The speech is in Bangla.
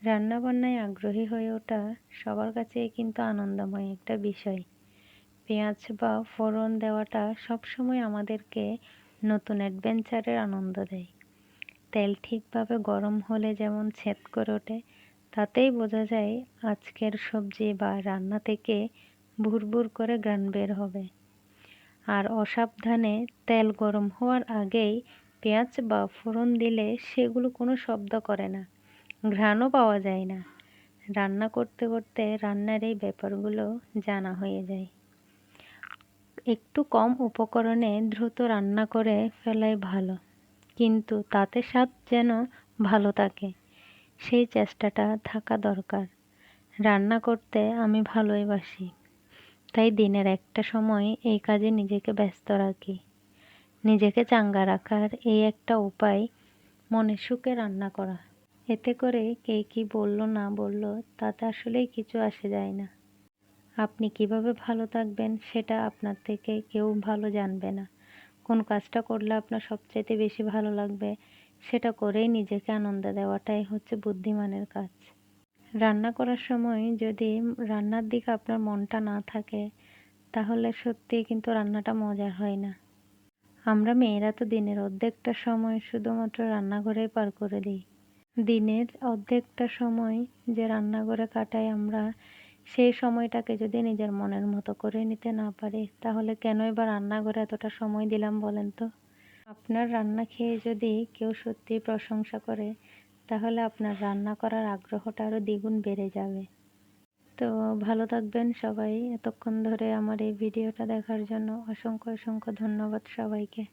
রান্নাবান্নায় আগ্রহী হয়ে ওঠা সবার কাছেই কিন্তু আনন্দময় একটা বিষয়। পেঁয়াজ বা ফোড়ন দেওয়াটা সবসময় আমাদেরকে নতুন অ্যাডভেঞ্চারের আনন্দ দেয়। তেল ঠিকভাবে গরম হলে যেমন ছেদ করে ওঠে, তাতেই বোঝা যায় আজকের সবজি বা রান্না থেকে ভুরভুর করে ঘ্রাণ বের হবে। আর অসাবধানে তেল গরম হওয়ার আগেই পেঁয়াজ বা ফোড়ন দিলে সেগুলো কোনো শব্দ করে না, ঘ্রাণও পাওয়া যায় না। রান্না করতে করতে রান্নার এই ব্যাপারগুলো জানা হয়ে যায়। একটু কম উপকরণে দ্রুত রান্না করে ফেলাই ভালো, কিন্তু তাতে স্বাদ যেন ভালো থাকে, সেই চেষ্টাটা থাকা দরকার। রান্না করতে আমি ভালোই বাসি, তাই দিনের একটা সময় এই কাজে নিজেকে ব্যস্ত রাখি। নিজেকে চাঙ্গা রাখার এই একটা উপায় মনের সুখে রান্না করা। এতে করে কে কি বললো না বললো তাতে আসলেই কিছু আসে যায় না। আপনি কিভাবে ভালো থাকবেন সেটা আপনার থেকে কেউ ভালো জানবে না। কোন কাজটা করলে আপনার সবচাইতে বেশি ভালো লাগবে সেটা করেই নিজেকে আনন্দ দেওয়াটাই হচ্ছে বুদ্ধিমানের কাজ। রান্না করার সময় যদি রান্নার দিকে আপনার মনটা না থাকে, তাহলে সত্যিই কিন্তু রান্নাটা মজার হয় না। আমরা মেয়েরা তো দিনের অর্ধেকটা সময় শুধুমাত্র রান্নাঘরেই পার করে দিই। দিনের অর্ধেকটা সময় যে রান্নাঘরে কাটাই আমরা, সেই সময়টাকে যদি নিজের মনের মতো করে নিতে না পারি, তাহলে কেনই বা রান্নাঘরে এতটা সময় দিলাম বলেন তো? আপনার রান্না খেয়ে যদি কেউ সত্যিই প্রশংসা করে, তাহলে আপনার রান্না করার আগ্রহটা আরও দ্বিগুণ বেড়ে যাবে। তো ভালো থাকবেন সবাই। এতক্ষণ ধরে আমার এই ভিডিওটা দেখার জন্য অসংখ্য অসংখ্য ধন্যবাদ সবাইকে।